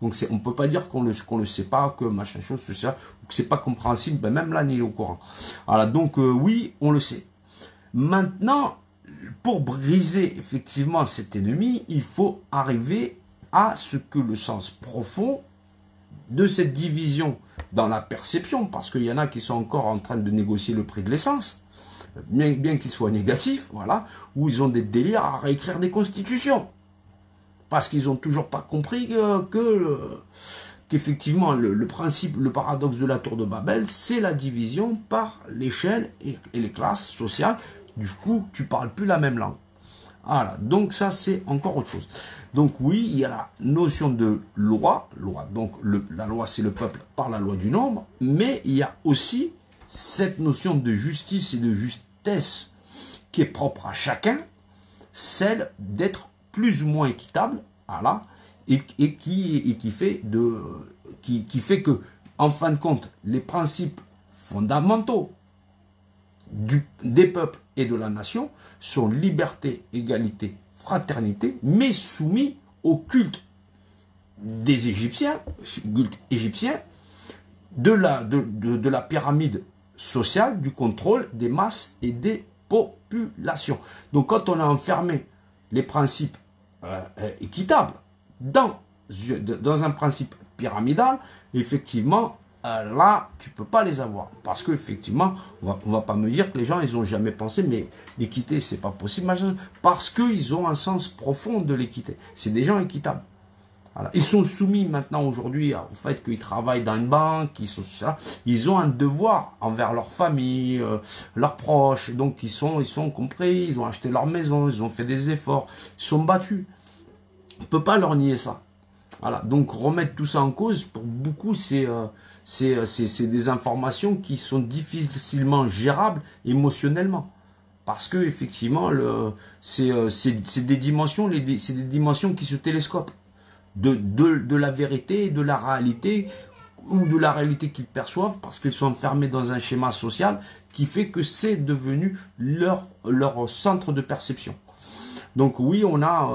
Donc on ne peut pas dire qu'on le sait pas, que machin chose, tout ça, ou que c'est pas compréhensible, ben même là, il est au courant. Voilà, donc oui, on le sait. Maintenant, pour briser effectivement cet ennemi, il faut arriver à ce que le sens profond de cette division dans la perception, parce qu'il y en a qui sont encore en train de négocier le prix de l'essence, bien qu'il soit négatif, voilà, où ils ont des délires à réécrire des constitutions. Parce qu'ils n'ont toujours pas compris qu'effectivement, le principe, le paradoxe de la tour de Babel, c'est la division par l'échelle et les classes sociales. Du coup, tu ne parles plus la même langue. Voilà, donc ça, c'est encore autre chose. Donc oui, il y a la notion de loi. Donc la loi, c'est le peuple par la loi du nombre. Mais il y a aussi cette notion de justice et de justesse qui est propre à chacun, celle d'être plus ou moins équitable, voilà, et qui fait que, en fin de compte, les principes fondamentaux des peuples et de la nation sont liberté, égalité, fraternité, mais soumis au culte des Égyptiens, de la pyramide sociale, du contrôle des masses et des populations. Donc quand on a enfermé les principes équitables dans un principe pyramidal, effectivement, là, tu ne peux pas les avoir. Parce qu'effectivement, on ne va pas me dire que les gens, ils n'ont jamais pensé, mais l'équité, c'est pas possible. Parce qu'ils ont un sens profond de l'équité. C'est des gens équitables. Voilà. Ils sont soumis maintenant aujourd'hui au fait qu'ils travaillent dans une banque, ils ont un devoir envers leur famille, leurs proches, donc ils sont compris, ils ont acheté leur maison, ils ont fait des efforts, ils sont battus. On ne peut pas leur nier ça. Voilà. Donc remettre tout ça en cause, pour beaucoup, c'est des informations qui sont difficilement gérables émotionnellement. Parce que effectivement, c'est des dimensions, c'est des dimensions qui se télescopent. De la vérité et de la réalité, ou de la réalité qu'ils perçoivent, parce qu'ils sont enfermés dans un schéma social qui fait que c'est devenu leur centre de perception. Donc oui, on a,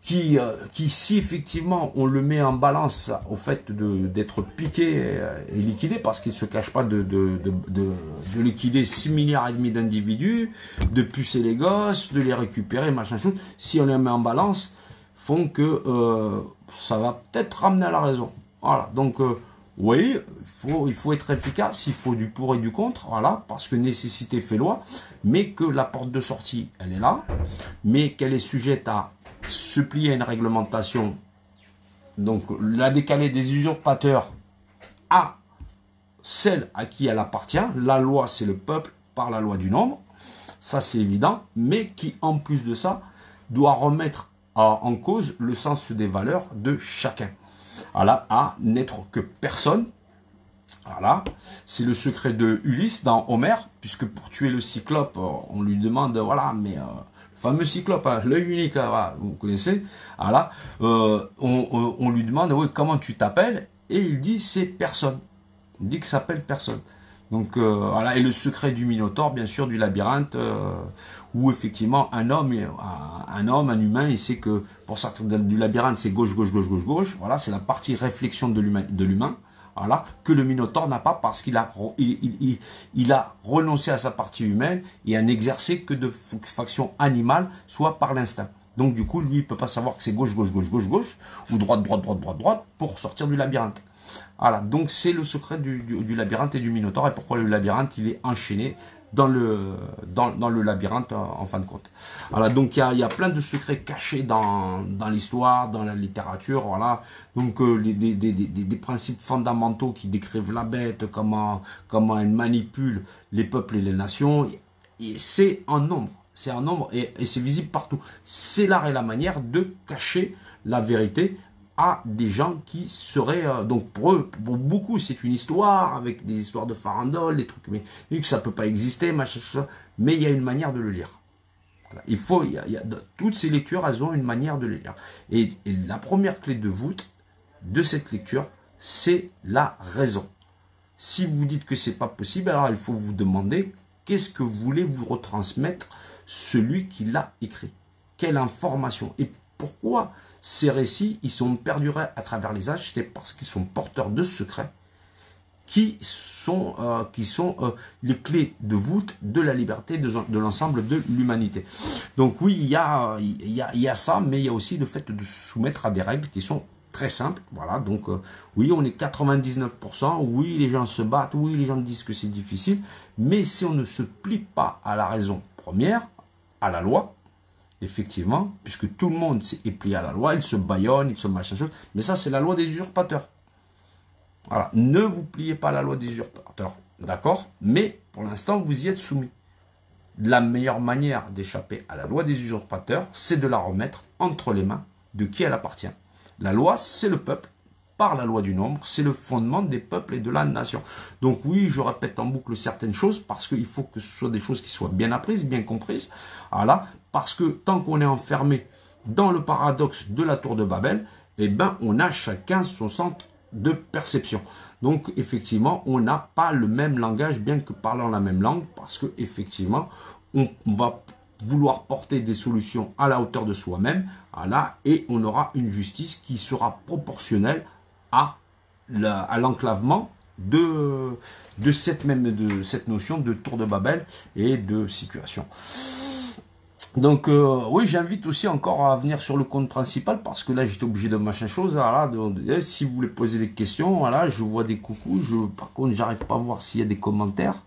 qui si effectivement on le met en balance au fait d'être piqué et liquidé, parce qu'il ne se cache pas de liquider 6 milliards et demi d'individus, de pucer les gosses, de les récupérer, machin chose, si on les met en balance, font que ça va peut-être ramener à la raison. Voilà, donc oui, il faut être efficace, il faut du pour et du contre, voilà, parce que nécessité fait loi, mais que la porte de sortie, elle est là, mais qu'elle est sujette à se plier à une réglementation, donc la décaler des usurpateurs à celle à qui elle appartient. La loi, c'est le peuple par la loi du nombre, ça c'est évident, mais qui en plus de ça doit remettre en cause le sens des valeurs de chacun. Voilà, à n'être que personne. Voilà, c'est le secret de Ulysse dans Homère, puisque pour tuer le cyclope, on lui demande, voilà, mais le fameux cyclope, hein, l'œil unique, voilà, vous connaissez, voilà, on lui demande, oui, comment tu t'appelles, et il dit, c'est personne. Il dit qu'il s'appelle personne. Donc voilà, et le secret du Minotaure, bien sûr, du labyrinthe, où effectivement un homme, un humain, il sait que pour sortir du labyrinthe, c'est gauche, gauche, gauche, gauche, gauche. Voilà, c'est la partie réflexion de l'humain. Voilà, que le Minotaure n'a pas, parce qu'il a renoncé à sa partie humaine et à n'exercer que de faction animale, soit par l'instinct. Donc du coup, lui, il peut pas savoir que c'est gauche, gauche, gauche, gauche, gauche, ou droite, droite, droite, droite, droite, pour sortir du labyrinthe. Voilà, donc c'est le secret du labyrinthe et du Minotaure, et pourquoi le labyrinthe, il est enchaîné dans le labyrinthe en fin de compte. Voilà, donc il y a plein de secrets cachés dans l'histoire, dans la littérature, voilà. Donc des principes fondamentaux qui décrivent la bête, comment elle manipule les peuples et les nations, et c'est en nombre. C'est en nombre et c'est visible partout. C'est l'art et la manière de cacher la vérité à des gens qui seraient, donc pour eux, pour beaucoup, c'est une histoire, avec des histoires de farandole, des trucs, mais que ça peut pas exister, machin, mais il y a une manière de le lire. Voilà. Toutes ces lectures, elles ont une manière de le lire. Et la première clé de voûte de cette lecture, c'est la raison. Si vous dites que c'est pas possible, alors il faut vous demander qu'est-ce que voulez vous retransmettre celui qui l'a écrit. Quelle information et pourquoi ces récits, ils sont perdurés à travers les âges, c'est parce qu'ils sont porteurs de secrets qui sont les clés de voûte de la liberté de l'ensemble de l'humanité. Donc oui, il y a ça, mais il y a aussi le fait de se soumettre à des règles qui sont très simples. Voilà, donc oui, on est 99%, oui, les gens se battent, oui, les gens disent que c'est difficile, mais si on ne se plie pas à la raison première, à la loi, effectivement, puisque tout le monde est plié à la loi, il se bâillonne, il se machin chose, mais ça c'est la loi des usurpateurs. Voilà, ne vous pliez pas à la loi des usurpateurs, d'accord? Mais pour l'instant vous y êtes soumis. La meilleure manière d'échapper à la loi des usurpateurs, c'est de la remettre entre les mains de qui elle appartient. La loi, c'est le peuple, par la loi du nombre, c'est le fondement des peuples et de la nation. Donc oui, je répète en boucle certaines choses, parce qu'il faut que ce soit des choses qui soient bien apprises, bien comprises. Voilà, parce que tant qu'on est enfermé dans le paradoxe de la tour de Babel, eh ben, on a chacun son centre de perception. Donc effectivement, on n'a pas le même langage, bien que parlant la même langue, parce que effectivement, on va vouloir porter des solutions à la hauteur de soi-même, voilà, et on aura une justice qui sera proportionnelle à l'enclavement de cette notion de tour de Babel et de situation. Donc oui, j'invite aussi encore à venir sur le compte principal, parce que là j'étais obligé de machin chose. Voilà, si vous voulez poser des questions, voilà, je vois des coucous. Par contre, j'arrive pas à voir s'il y a des commentaires.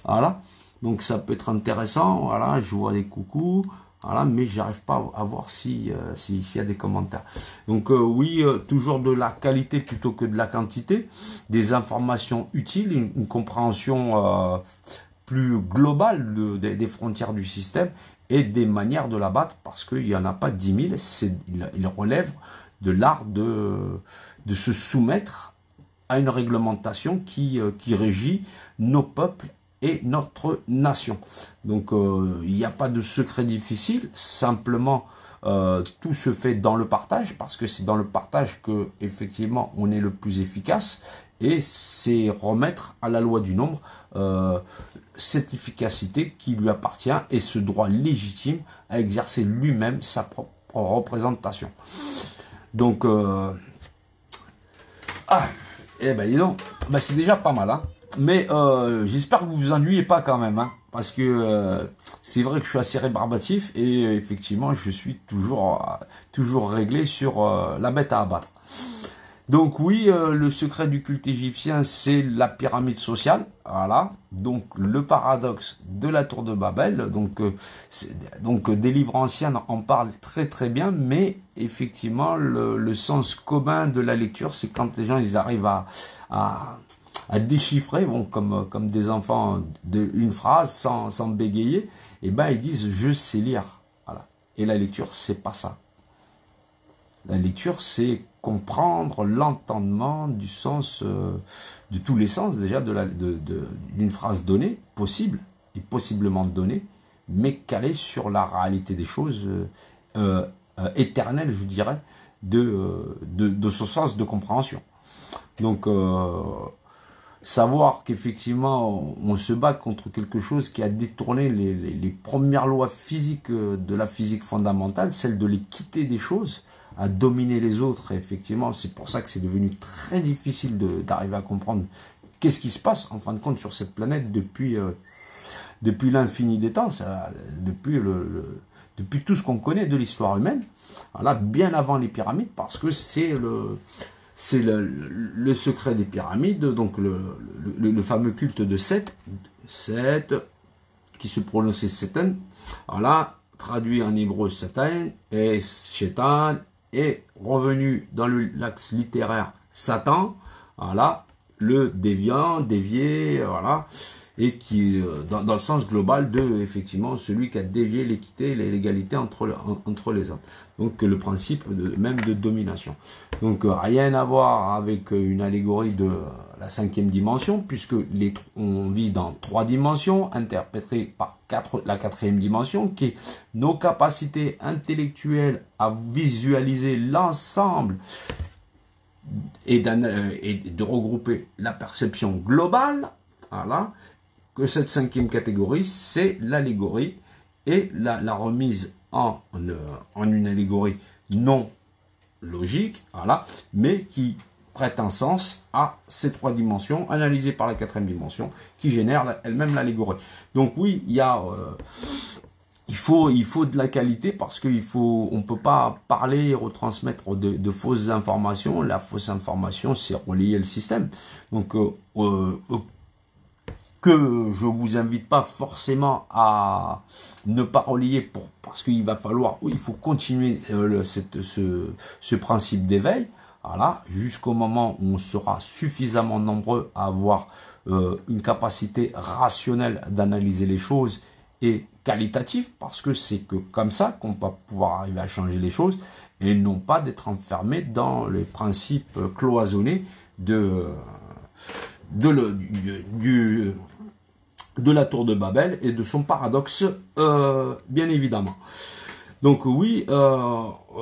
Voilà, donc ça peut être intéressant. Voilà, je vois des coucous. Voilà, mais j'arrive pas à voir s'il y a des commentaires. Donc oui, toujours de la qualité plutôt que de la quantité, des informations utiles, une compréhension plus globale des frontières du système et des manières de la battre, parce qu'il n'y en a pas 10 000, il relève de l'art de se soumettre à une réglementation qui régit nos peuples et notre nation. Donc il n'y a pas de secret difficile, simplement tout se fait dans le partage, parce que c'est dans le partage que effectivement on est le plus efficace, et c'est remettre à la loi du nombre cette efficacité qui lui appartient et ce droit légitime à exercer lui-même sa propre représentation. Donc eh ben dis donc, ben, c'est déjà pas mal, hein. Mais j'espère que vous vous ennuyez pas quand même, hein, parce que c'est vrai que je suis assez rébarbatif et effectivement je suis toujours réglé sur la bête à abattre. Donc oui, le secret du culte égyptien, c'est la pyramide sociale, voilà. Donc le paradoxe de la tour de Babel, donc des livres anciens en parlent très très bien, mais effectivement le sens commun de la lecture, c'est quand les gens ils arrivent à déchiffrer, bon, comme des enfants, une phrase sans bégayer, et ben ils disent je sais lire, voilà. Et la lecture, c'est pas ça. La lecture, c'est comprendre l'entendement du sens, de tous les sens déjà d'une phrase donnée, possible et possiblement donnée, mais calée sur la réalité des choses éternelles, je dirais, de ce sens de compréhension. Donc, savoir qu'effectivement, on se bat contre quelque chose qui a détourné les premières lois physiques de la physique fondamentale, celle de l'équité des choses, à dominer les autres. Et effectivement, c'est pour ça que c'est devenu très difficile d'arriver à comprendre qu'est-ce qui se passe, en fin de compte, sur cette planète depuis l'infini des temps, depuis tout ce qu'on connaît de l'histoire humaine, voilà, bien avant les pyramides, parce que c'est c'est le secret des pyramides, donc le fameux culte de Seth, qui se prononçait Satan, voilà, traduit en hébreu Satan, et Shaitan est revenu dans l'axe littéraire Satan, voilà, le déviant, dévié, voilà, et qui, dans le sens global de, effectivement, celui qui a dévié l'équité et l'égalité entre les hommes. Donc, le principe même de domination. Donc, rien à voir avec une allégorie de la 5e dimension, puisque on vit dans 3 dimensions, interprétées par la 4e dimension, qui est nos capacités intellectuelles à visualiser l'ensemble et de regrouper la perception globale, voilà, que cette 5e catégorie, c'est l'allégorie et la remise en une allégorie non logique, voilà, mais qui prête un sens à ces 3 dimensions, analysées par la 4e dimension, qui génère elle-même l'allégorie. Donc oui, il faut de la qualité parce qu'on ne peut pas parler et retransmettre de fausses informations. La fausse information, c'est relier le système. Donc, que je vous invite pas forcément à ne pas relier parce qu'il va falloir, il faut continuer ce principe d'éveil, voilà, jusqu'au moment où on sera suffisamment nombreux à avoir une capacité rationnelle d'analyser les choses et qualitative, parce que c'est que comme ça qu'on va pouvoir arriver à changer les choses et non pas d'être enfermé dans les principes cloisonnés de la tour de Babel et de son paradoxe, bien évidemment. Donc oui, on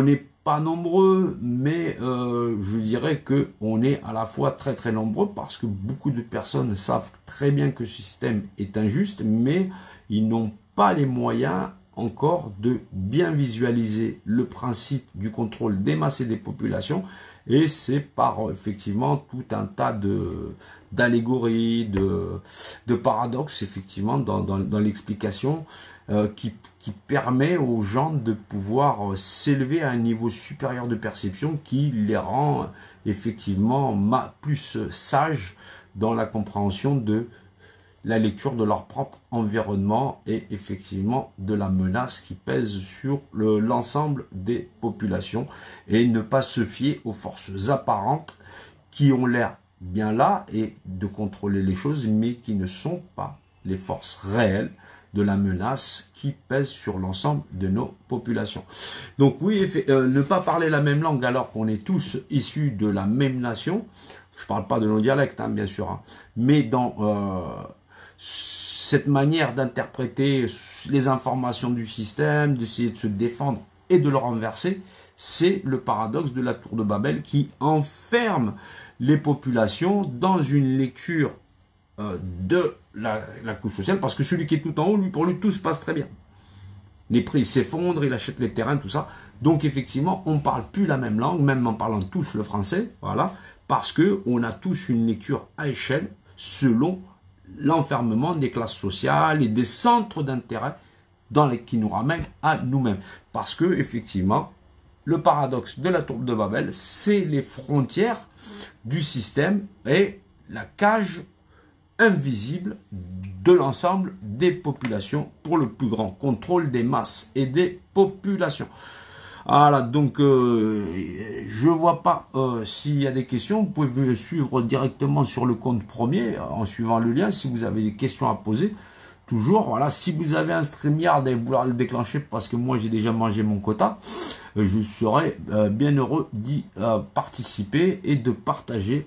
n'est pas nombreux, mais je dirais que on est à la fois très très nombreux parce que beaucoup de personnes savent très bien que ce système est injuste, mais ils n'ont pas les moyens encore de bien visualiser le principe du contrôle des masses et des populations, et c'est par effectivement tout un tas d'allégories, de paradoxes, effectivement, dans l'explication qui permet aux gens de pouvoir s'élever à un niveau supérieur de perception qui les rend effectivement plus sages dans la compréhension de la lecture de leur propre environnement et effectivement de la menace qui pèse sur l'ensemble des populations, et ne pas se fier aux forces apparentes qui ont l'air bien là et de contrôler les choses, mais qui ne sont pas les forces réelles de la menace qui pèse sur l'ensemble de nos populations. Donc oui, ne pas parler la même langue alors qu'on est tous issus de la même nation, je ne parle pas de nos dialectes, hein, bien sûr, hein, mais dans cette manière d'interpréter les informations du système, d'essayer de se défendre et de le renverser, c'est le paradoxe de la tour de Babel qui enferme les populations dans une lecture de la couche sociale, parce que celui qui est tout en haut, pour lui, tout se passe très bien. Les prix s'effondrent, il achète les terrains, tout ça. Donc effectivement, on ne parle plus la même langue, même en parlant tous le français, voilà, parce qu'on a tous une lecture à échelle selon l'enfermement des classes sociales et des centres d'intérêt qui nous ramènent à nous-mêmes. Parce que, effectivement, le paradoxe de la tour de Babel, c'est les frontières du système et la cage invisible de l'ensemble des populations pour le plus grand contrôle des masses et des populations. Voilà, donc je vois pas s'il y a des questions. Vous pouvez me suivre directement sur le compte premier en suivant le lien si vous avez des questions à poser. Toujours, voilà, si vous avez un StreamYard et vouloir le déclencher parce que moi j'ai déjà mangé mon quota, je serais bien heureux d'y participer et de partager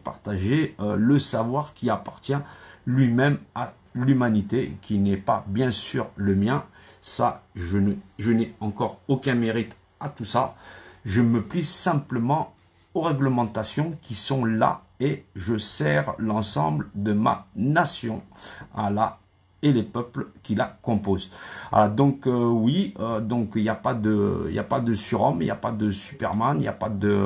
le savoir qui appartient lui-même à l'humanité, qui n'est pas bien sûr le mien. Ça, je n'ai encore aucun mérite à tout ça. Je me plie simplement aux réglementations qui sont là et je sers l'ensemble de ma nation et les peuples qui la composent. Alors, donc oui, donc il n'y a pas de surhomme, il n'y a pas de Superman, il n'y a pas de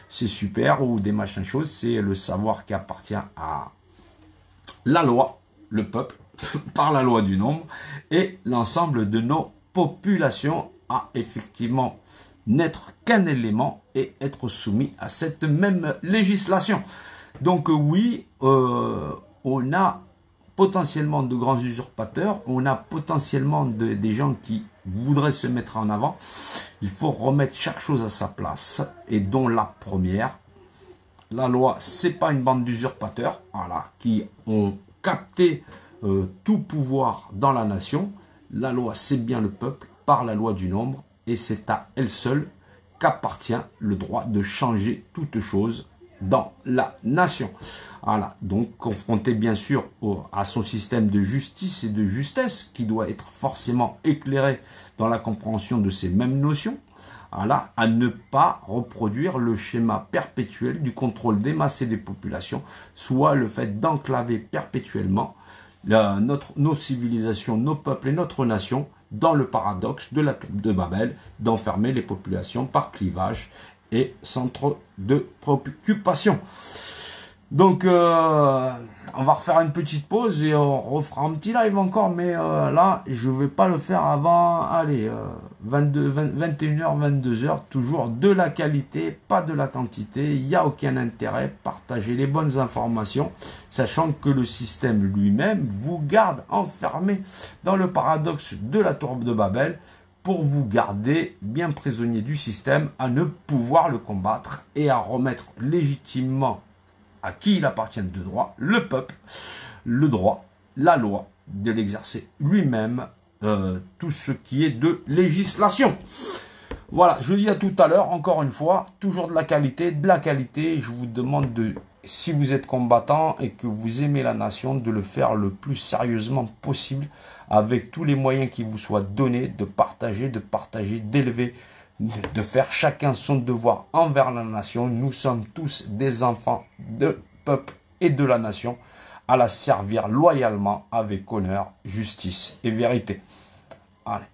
c'est super ou des machins choses, c'est le savoir qui appartient à la loi, le peuple, par la loi du nombre, et l'ensemble de nos populations a effectivement n'être qu'un élément et être soumis à cette même législation. Donc oui, on a potentiellement de grands usurpateurs, on a potentiellement des gens qui voudraient se mettre en avant. Il faut remettre chaque chose à sa place, et dont la première, la loi, c'est pas une bande d'usurpateurs, voilà, qui ont capté tout pouvoir dans la nation. La loi, c'est bien le peuple, par la loi du nombre, et c'est à elle seule qu'appartient le droit de changer toute chose dans la nation. Voilà, donc confronté bien sûr à son système de justice et de justesse qui doit être forcément éclairé dans la compréhension de ces mêmes notions. Voilà, à ne pas reproduire le schéma perpétuel du contrôle des masses et des populations, soit le fait d'enclaver perpétuellement nos civilisations, nos peuples et notre nation dans le paradoxe de la tour de Babel, d'enfermer les populations par clivage et centre de préoccupation. Donc, on va refaire une petite pause et on refera un petit live encore, mais là, je ne vais pas le faire avant, allez, 21h, 22h, toujours de la qualité, pas de la quantité, il n'y a aucun intérêt, partagez les bonnes informations, sachant que le système lui-même vous garde enfermé dans le paradoxe de la tour de Babel, pour vous garder bien prisonnier du système, à ne pouvoir le combattre et à remettre légitimement à qui il appartient de droit, le peuple, le droit, la loi, de l'exercer lui-même, tout ce qui est de législation. Voilà, je dis à tout à l'heure, encore une fois, toujours de la qualité, je vous demande de, si vous êtes combattant et que vous aimez la nation, de le faire le plus sérieusement possible, avec tous les moyens qui vous soient donnés, de partager, d'élever, de faire chacun son devoir envers la nation. Nous sommes tous des enfants de peuple et de la nation, à la servir loyalement avec honneur, justice et vérité. Allez.